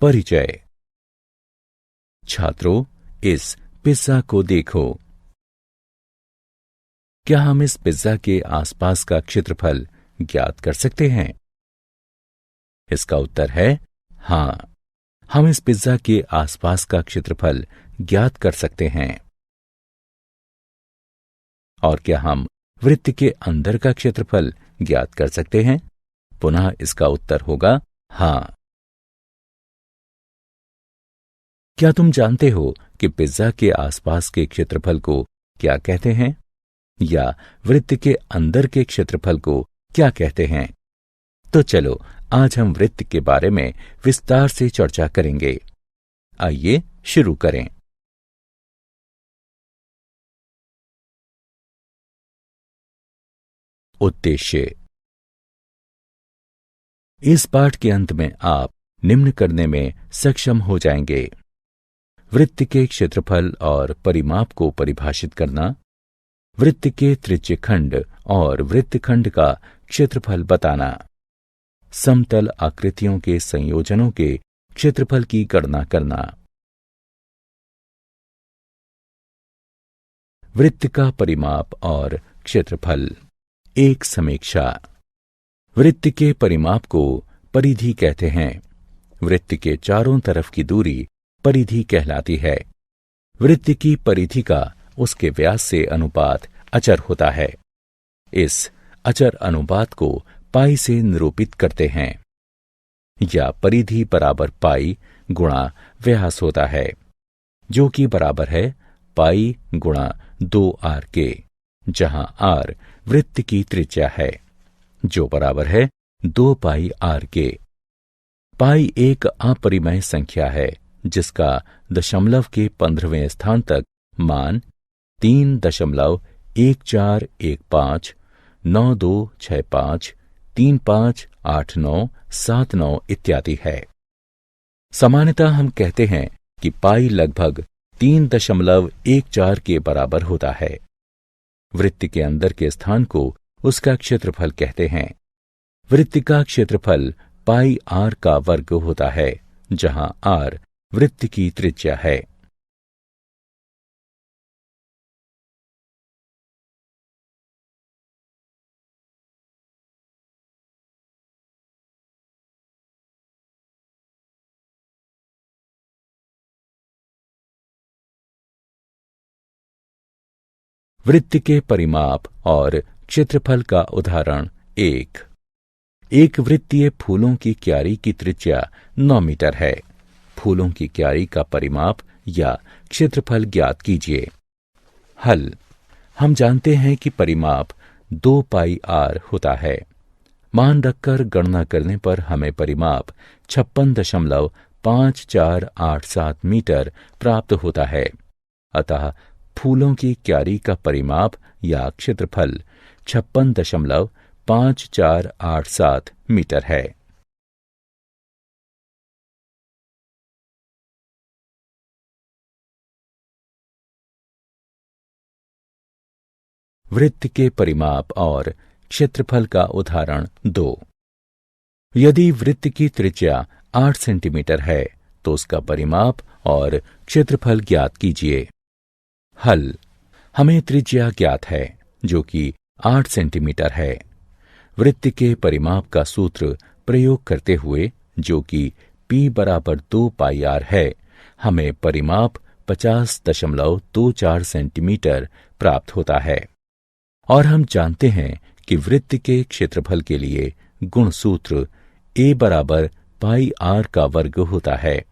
परिचय। छात्रों, इस पिज्जा को देखो। क्या हम इस पिज्जा के आसपास का क्षेत्रफल ज्ञात कर सकते हैं? इसका उत्तर है हां, हम इस पिज्जा के आसपास का क्षेत्रफल ज्ञात कर सकते हैं। और क्या हम वृत्त के अंदर का क्षेत्रफल ज्ञात कर सकते हैं? पुनः इसका उत्तर होगा हां। क्या तुम जानते हो कि पिज्जा के आसपास के क्षेत्रफल को क्या कहते हैं, या वृत्त के अंदर के क्षेत्रफल को क्या कहते हैं? तो चलो आज हम वृत्त के बारे में विस्तार से चर्चा करेंगे। आइए शुरू करें। उद्देश्य। इस पाठ के अंत में आप निम्न करने में सक्षम हो जाएंगे: वृत्त के क्षेत्रफल और परिमाप को परिभाषित करना, वृत्त के त्रिज्यखंड और वृत्तखंड का क्षेत्रफल बताना, समतल आकृतियों के संयोजनों के क्षेत्रफल की गणना करना। वृत्त का परिमाप और क्षेत्रफल। एक समीक्षा। वृत्त के परिमाप को परिधि कहते हैं। वृत्त के चारों तरफ की दूरी परिधि कहलाती है। वृत्त की परिधि का उसके व्यास से अनुपात अचर होता है। इस अचर अनुपात को पाई से निरूपित करते हैं, या परिधि बराबर पाई गुणा व्यास होता है, जो कि बराबर है पाई गुणा 2r के, जहां r वृत्त की त्रिज्या है, जो बराबर है 2 पाई r के। पाई एक अपरिमेय संख्या है जिसका दशमलव के 15वें स्थान तक मान 3.1415, 9265, 358979 इत्यादि है। सामान्यतः हम कहते हैं कि पाई लगभग 3.14 के बराबर होता है। वृत्त के अंदर के स्थान को उसका क्षेत्रफल कहते हैं। वृत्त का क्षेत्रफल पाई r का वर्ग होता है, जहां r वृत्त की त्रिज्या है। वृत्त के परिमाप और क्षेत्रफल का उदाहरण। एक वृत्तीय फूलों की क्यारी की त्रिज्या 9 मीटर है। फूलों की क्यारी का परिमाप या क्षेत्रफल ज्ञात कीजिए। हल। हम जानते हैं कि परिमाप 2 पाई r होता है। मान रखकर गणना करने पर हमें परिमाप 56.5487 मीटर प्राप्त होता है। अतः फूलों की क्यारी का परिमाप या क्षेत्रफल 56.5487 मीटर है। वृत्त के परिमाप और क्षेत्रफल का उदाहरण 2। यदि वृत्त की त्रिज्या 8 सेंटीमीटर है तो उसका परिमाप और क्षेत्रफल ज्ञात कीजिए। हल। हमें त्रिज्या ज्ञात है, जो कि 8 सेंटीमीटर है। वृत्त के परिमाप का सूत्र प्रयोग करते हुए, जो कि P बराबर 2 पाई r है, हमें परिमाप 50.24 सेंटीमीटर प्राप्त होता है। और हम जानते हैं कि वृत्त के क्षेत्रफल के लिए गुण सूत्र A बराबर पाई r का वर्ग होता है।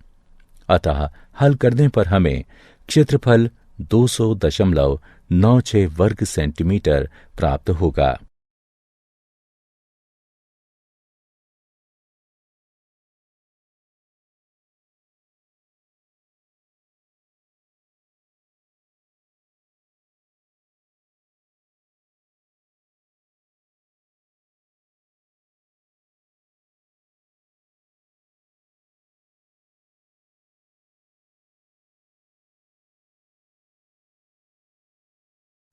अतः हल करने पर हमें क्षेत्रफल 200.96 वर्ग सेंटीमीटर प्राप्त होगा।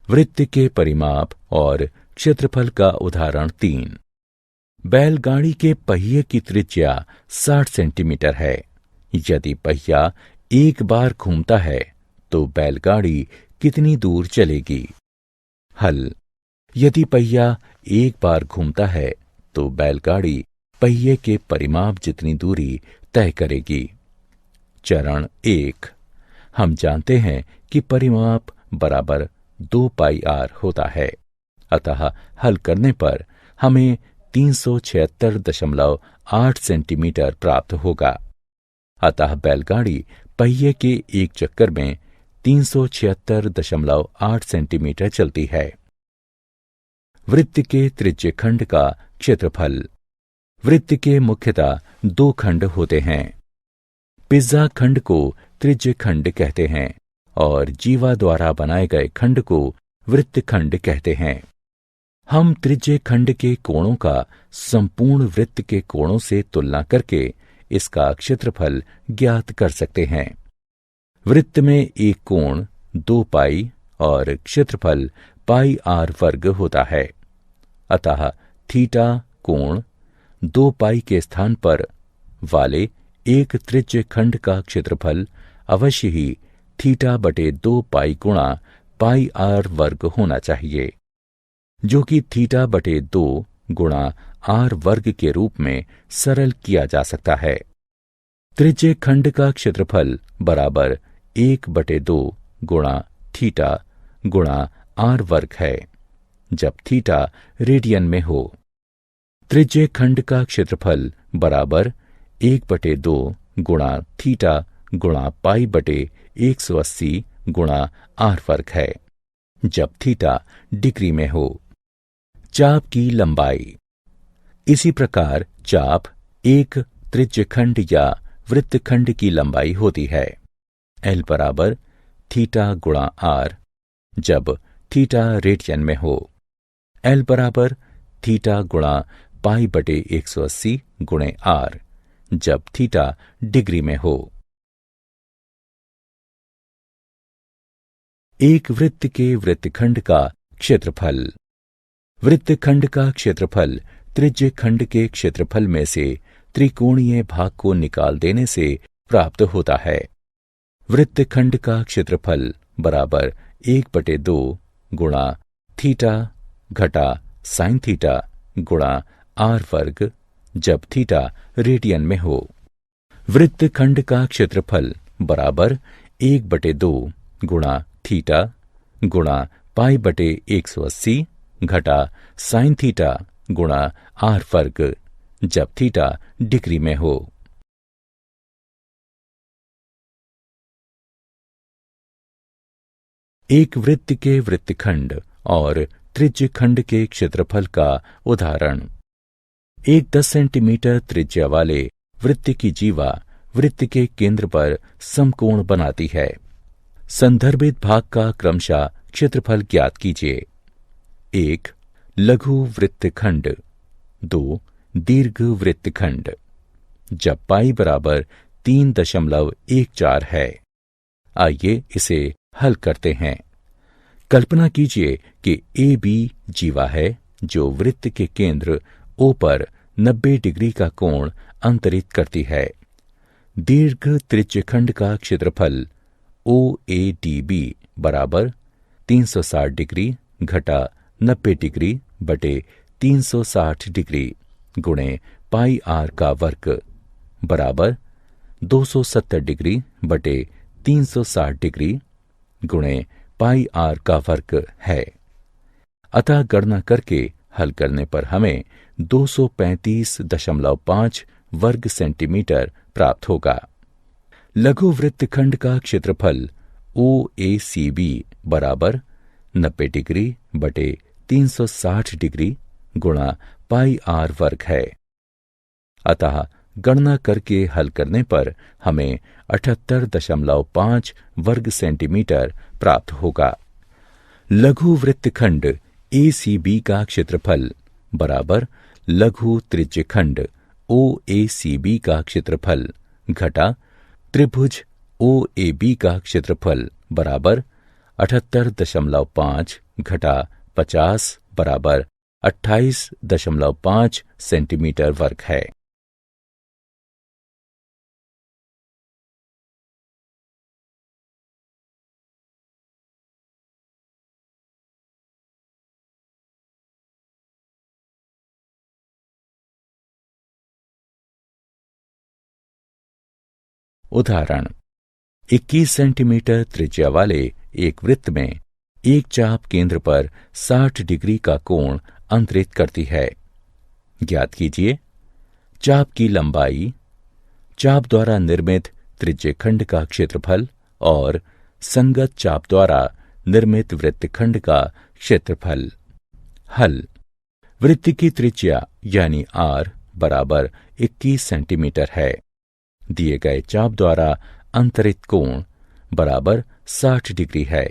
वृत्त के परिमाप और क्षेत्रफल का उदाहरण 3। बैलगाड़ी के पहिए की त्रिज्या 60 सेंटीमीटर है। यदि पहिया एक बार घूमता है तो बैलगाड़ी कितनी दूर चलेगी? हल। यदि पहिया एक बार घूमता है तो बैलगाड़ी पहिए के परिमाप जितनी दूरी तय करेगी। चरण 1। हम जानते हैं कि परिमाप बराबर 2 पाई आर होता है, अतः हल करने पर हमें 376.8 सेंटीमीटर प्राप्त होगा। अतः बैलगाड़ी पहिए के एक चक्कर में 376.8 सेंटीमीटर चलती है। वृत्त के त्रिज्य खंड का क्षेत्रफल। वृत्त के मुख्यतः 2 खंड होते हैं। पिज्जा खंड को त्रिज्य खंड कहते हैं और जीवा द्वारा बनाए गए खंड को वृत्त खंड कहते हैं। हम त्रिज्य खंड के कोणों का संपूर्ण वृत्त के कोणों से तुलना करके इसका क्षेत्रफल ज्ञात कर सकते हैं। वृत्त में एक कोण 2 पाई और क्षेत्रफल पाई आर वर्ग होता है, अतः थीटा कोण 2 पाई के स्थान पर वाले एक त्रिज्य खंड का क्षेत्रफल अवश्य ही थीटा बटे 2 पाई गुणा पाई आर वर्ग होना चाहिए, जो कि थीटा बटे 2 गुणा आर वर्ग के रूप में सरल किया जा सकता है। त्रिज्य खंड का क्षेत्रफल बराबर 1/2 गुणा थीटा गुणा आर वर्ग है, जब थीटा रेडियन में हो। त्रिज्य खंड का क्षेत्रफल बराबर 1/2 गुणा थीटा गुणा पाई बटे 180 गुणा आर वर्ग है, जब थीटा डिग्री में हो। चाप की लंबाई। इसी प्रकार चाप एक त्रिज्य खंड या वृत्तखंड की लंबाई होती है। एल बराबर थीटा गुणा आर, जब थीटा रेडियन में हो। एल बराबर थीटा गुणा पाई बटे 180 गुणे आर, जब थीटा डिग्री में हो। एक वृत्त के वृत्तखंड का क्षेत्रफल। वृत्तखंड का क्षेत्रफल त्रिज्य खंड के क्षेत्रफल में से त्रिकोणीय भाग को निकाल देने से प्राप्त होता है। वृत्तखंड का क्षेत्रफल बराबर 1/2 गुणा थीटा घटा साइन थीटा गुणा आर वर्ग, जब थीटा रेडियन में हो। वृत्तखंड का क्षेत्रफल बराबर 1/2 गुणा थीटा गुणा पाई बटे 180 घटा साइन थीटा गुणा आर वर्ग, जब थीटा डिग्री में हो। एक वृत्त के वृत्तखंड और त्रिज्य खंड के क्षेत्रफल का उदाहरण। एक 10 सेंटीमीटर त्रिज्या वाले वृत्त की जीवा वृत्त के केंद्र पर समकोण बनाती है। संदर्भित भाग का क्रमशः क्षेत्रफल ज्ञात कीजिए। 1 लघु वृत्तखंड, 2 दीर्घ वृत्तखंड, जब पाई बराबर 3.14 है। आइए इसे हल करते हैं। कल्पना कीजिए कि ए बी जीवा है जो वृत्त के केंद्र ओ पर 90 डिग्री का कोण अंतरित करती है। दीर्घ त्रिज्यखंड का क्षेत्रफल ओ ए डी बी बराबर 360 डिग्री घटा 90 डिग्री बटे 360 डिग्री गुणे पाई आर का वर्ग बराबर 270 डिग्री बटे 360 डिग्री गुणे पाई आर का वर्ग है। अतः गणना करके हल करने पर हमें 235.5 वर्ग सेंटीमीटर प्राप्त होगा। लघु वृत्तखंड का क्षेत्रफल ओ ए सी बी बराबर 90 डिग्री बटे 360 डिग्री गुणा पाई आर वर्ग है। अतः गणना करके हल करने पर हमें 78.5 वर्ग सेंटीमीटर प्राप्त होगा। लघु वृत्तखंड ए सी बी का क्षेत्रफल बराबर लघु त्रिज्यखंड ओ ए सी बी का क्षेत्रफल घटा त्रिभुज ओ ए बी का क्षेत्रफल बराबर 78.5 घटा 50 बराबर 28.5 सेंटीमीटर वर्ग है। उदाहरण, 21 सेंटीमीटर त्रिज्या वाले एक वृत्त में एक चाप केंद्र पर 60 डिग्री का कोण अंतरित करती है। ज्ञात कीजिए चाप की लंबाई, चाप द्वारा निर्मित त्रिज्यखंड का क्षेत्रफल और संगत चाप द्वारा निर्मित वृत्तखंड का क्षेत्रफल। हल। वृत्त की त्रिज्या यानी आर बराबर 21 सेंटीमीटर है। दिए गए चाप द्वारा अंतरित कोण बराबर 60 डिग्री है।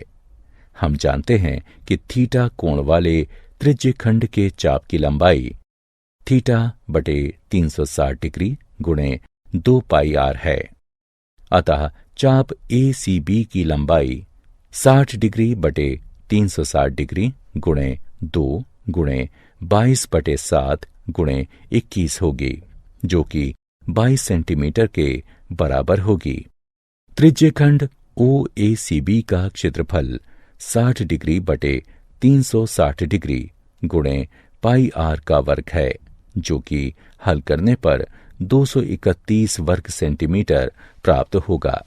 हम जानते हैं कि थीटा कोण वाले त्रिज्यखंड के चाप की लंबाई थीटा बटे 360 डिग्री गुणे 2 पाई आर है। अतः चाप ACB की लंबाई 60 डिग्री बटे 360 डिग्री गुणे 2 गुणे 22 बटे 7 गुणे 21 होगी, जो कि 22 सेंटीमीटर के बराबर होगी। त्रिज्यखंड OACB का क्षेत्रफल 60 डिग्री बटे 360 डिग्री गुणे पाई आर का वर्ग है, जो कि हल करने पर 231 वर्ग सेंटीमीटर प्राप्त होगा।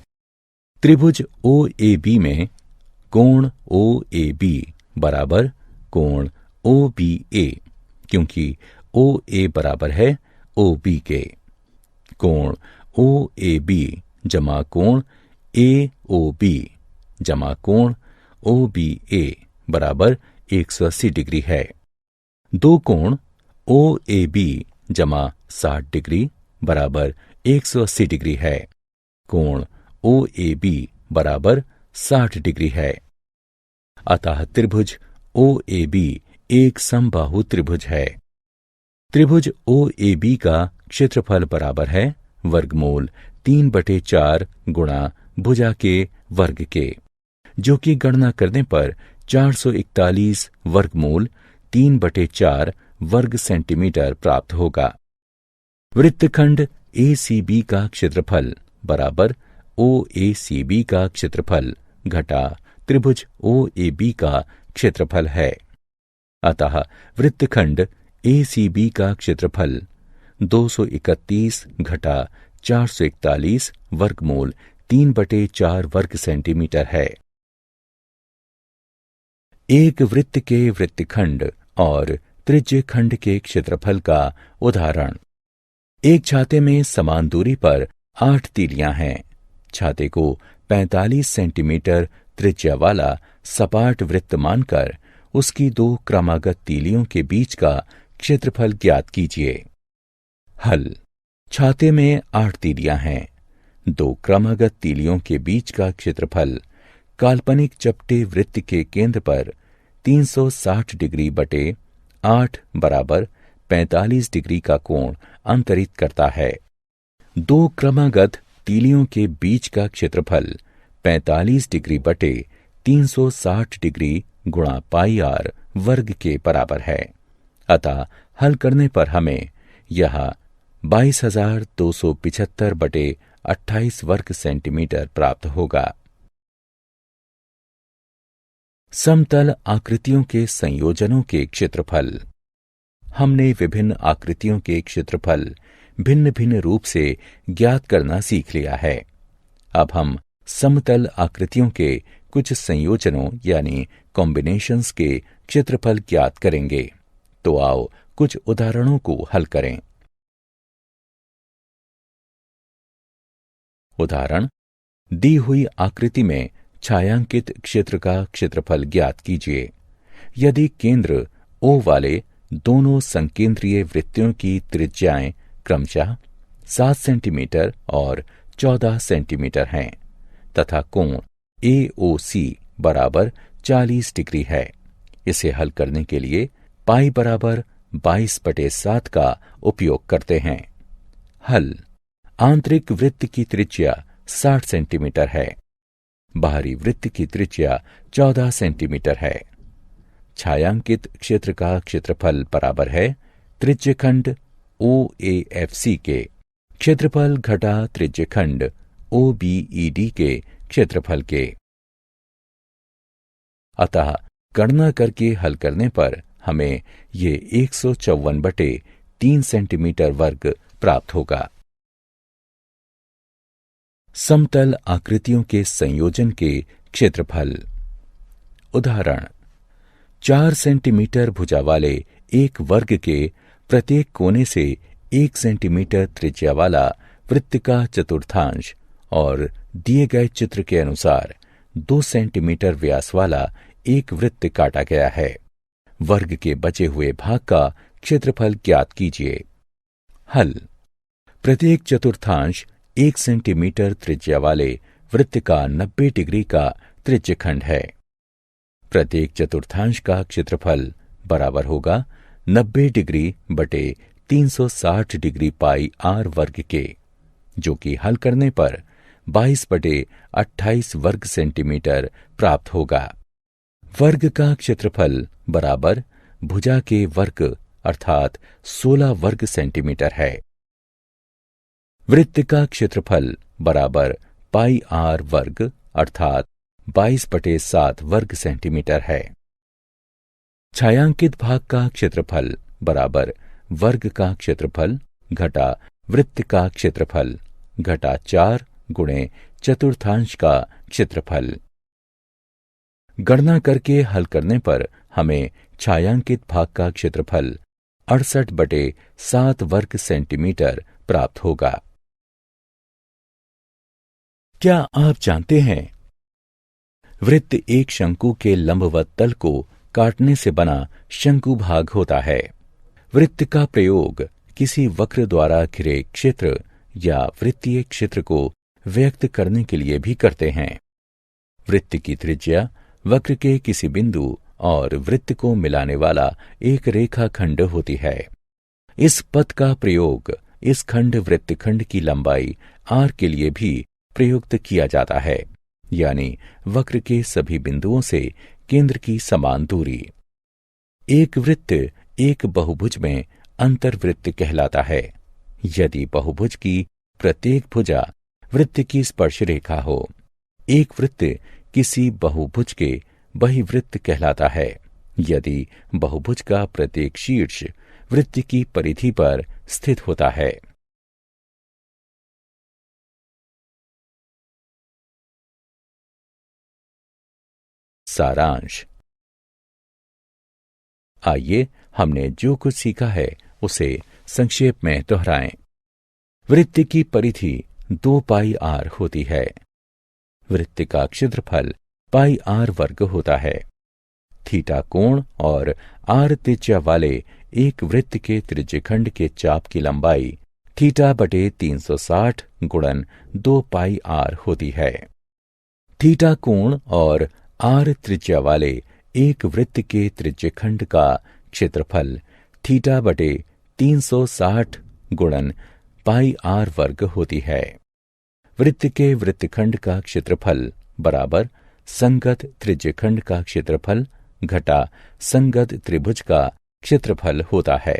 त्रिभुज OAB में कोण OAB बराबर कोण OBA, क्योंकि OA बराबर है OB के। कोण OAB जमा कोण AOB जमा कोण OBA बराबर 180 डिग्री है। दो कोण OAB जमा 60 डिग्री बराबर 180 डिग्री है। कोण OAB बराबर 60 डिग्री है। अतः त्रिभुज OAB एक समबाहु त्रिभुज है। त्रिभुज OAB का क्षेत्रफल बराबर है वर्गमूल 3/4 गुणा भुजा के वर्ग के, जो कि गणना करने पर 441 वर्गमूल 3/4 वर्ग सेंटीमीटर प्राप्त होगा। वृत्तखंड ACB का क्षेत्रफल बराबर OACB का क्षेत्रफल घटा त्रिभुज OAB का क्षेत्रफल है। अतः वृत्तखंड ACB का क्षेत्रफल 231 घटा 441 वर्गमूल 3/4 वर्ग सेंटीमीटर है। एक वृत्त के वृत्तखंड और त्रिज्यखंड के क्षेत्रफल का उदाहरण। एक छाते में समान दूरी पर 8 तीलियां हैं। छाते को 45 सेंटीमीटर त्रिज्या वाला सपाट वृत्त मानकर उसकी 2 क्रमागत तीलियों के बीच का क्षेत्रफल ज्ञात कीजिए। हल। छाते में 8 तीलियां हैं। 2 क्रमागत तीलियों के बीच का क्षेत्रफल काल्पनिक चपटे वृत्त के केंद्र पर 360 डिग्री बटे 8 बराबर 45 डिग्री का कोण अंतरित करता है। 2 क्रमागत तीलियों के बीच का क्षेत्रफल 45 डिग्री बटे 360 डिग्री गुणा पाई आर वर्ग के बराबर है। अतः हल करने पर हमें यह 22,275 बटे 28 वर्ग सेंटीमीटर प्राप्त होगा। समतल आकृतियों के संयोजनों के क्षेत्रफल। हमने विभिन्न आकृतियों के क्षेत्रफल भिन्न भिन्न रूप से ज्ञात करना सीख लिया है। अब हम समतल आकृतियों के कुछ संयोजनों यानी कॉम्बिनेशंस के क्षेत्रफल ज्ञात करेंगे। तो आओ कुछ उदाहरणों को हल करें। उदाहरण, दी हुई आकृति में छायांकित क्षेत्र का क्षेत्रफल ज्ञात कीजिए। यदि केंद्र O वाले दोनों संकेंद्रीय वृत्तों की त्रिज्याएं क्रमशः 7 सेंटीमीटर और 14 सेंटीमीटर हैं तथा कोण AOC बराबर 40 डिग्री है, इसे हल करने के लिए पाई बराबर 22/7 का उपयोग करते हैं। हल। आंतरिक वृत्त की त्रिज्या 60 सेंटीमीटर है। बाहरी वृत्त की त्रिज्या 14 सेंटीमीटर है। छायांकित क्षेत्र का क्षेत्रफल बराबर है त्रिज्यखंड OAFC के क्षेत्रफल घटा त्रिज्यखंड OBED के क्षेत्रफल के। अतः गणना करके हल करने पर हमें ये 154/3 सेंटीमीटर वर्ग प्राप्त होगा। समतल आकृतियों के संयोजन के क्षेत्रफल। उदाहरण, 4 सेंटीमीटर भुजा वाले एक वर्ग के प्रत्येक कोने से 1 सेंटीमीटर त्रिज्या वाला वृत्त का चतुर्थांश और दिए गए चित्र के अनुसार 2 सेंटीमीटर व्यास वाला एक वृत्त काटा गया है। वर्ग के बचे हुए भाग का क्षेत्रफल ज्ञात कीजिए। हल। प्रत्येक चतुर्थांश 1 सेंटीमीटर त्रिज्या वाले वृत्त का 90 डिग्री का त्रिज्यखंड है। प्रत्येक चतुर्थांश का क्षेत्रफल बराबर होगा 90 डिग्री बटे 360 डिग्री पाई आर वर्ग के, जो कि हल करने पर 22 बटे 28 वर्ग सेंटीमीटर प्राप्त होगा। वर्ग का क्षेत्रफल बराबर भुजा के वर्ग अर्थात 16 वर्ग सेंटीमीटर है। वृत्त का क्षेत्रफल बराबर पाई आर वर्ग अर्थात 22 बटे 7 वर्ग सेंटीमीटर है। छायांकित भाग का क्षेत्रफल बराबर वर्ग का क्षेत्रफल घटा वृत्त का क्षेत्रफल घटा 4 गुणे चतुर्थांश का क्षेत्रफल। गणना करके हल करने पर हमें छायांकित भाग का क्षेत्रफल 68 बटे 7 वर्ग सेंटीमीटर प्राप्त होगा। क्या आप जानते हैं, वृत्त एक शंकु के लंबवत तल को काटने से बना शंकु भाग होता है। वृत्त का प्रयोग किसी वक्र द्वारा घिरे क्षेत्र या वृत्तीय क्षेत्र को व्यक्त करने के लिए भी करते हैं। वृत्त की त्रिज्या वक्र के किसी बिंदु और वृत्त को मिलाने वाला एक रेखाखंड होती है। इस पथ का प्रयोग इस खंड वृत्तखंड की लंबाई r के लिए भी प्रयुक्त किया जाता है, यानी वक्र के सभी बिंदुओं से केंद्र की समान दूरी। एक वृत्त एक बहुभुज में अंतर्वृत्त कहलाता है यदि बहुभुज की प्रत्येक भुजा वृत्त की स्पर्श रेखा हो। एक वृत्त किसी बहुभुज के बहिवृत्त कहलाता है यदि बहुभुज का प्रत्येक शीर्ष वृत्त की परिधि पर स्थित होता है। सारांश। आइए हमने जो कुछ सीखा है उसे संक्षेप में दोहराएं। वृत्त की परिधि 2 पाई आर होती है। वृत्त का क्षेत्रफल पाई आर वर्ग होता है। थीटा कोण और आर त्रिज्या वाले एक वृत्त के त्रिज्यखंड के चाप की लंबाई थीटा बटे 360 गुणन 2 पाई आर होती है। थीटा कोण और आर त्रिज्या वाले एक वृत्त के त्रिज्यखंड का क्षेत्रफल थीटा बटे 360 गुणन पाई आर वर्ग होती है। वृत्त के वृत्तखंड का क्षेत्रफल बराबर संगत त्रिज्यखंड का क्षेत्रफल घटा संगत त्रिभुज का क्षेत्रफल होता है।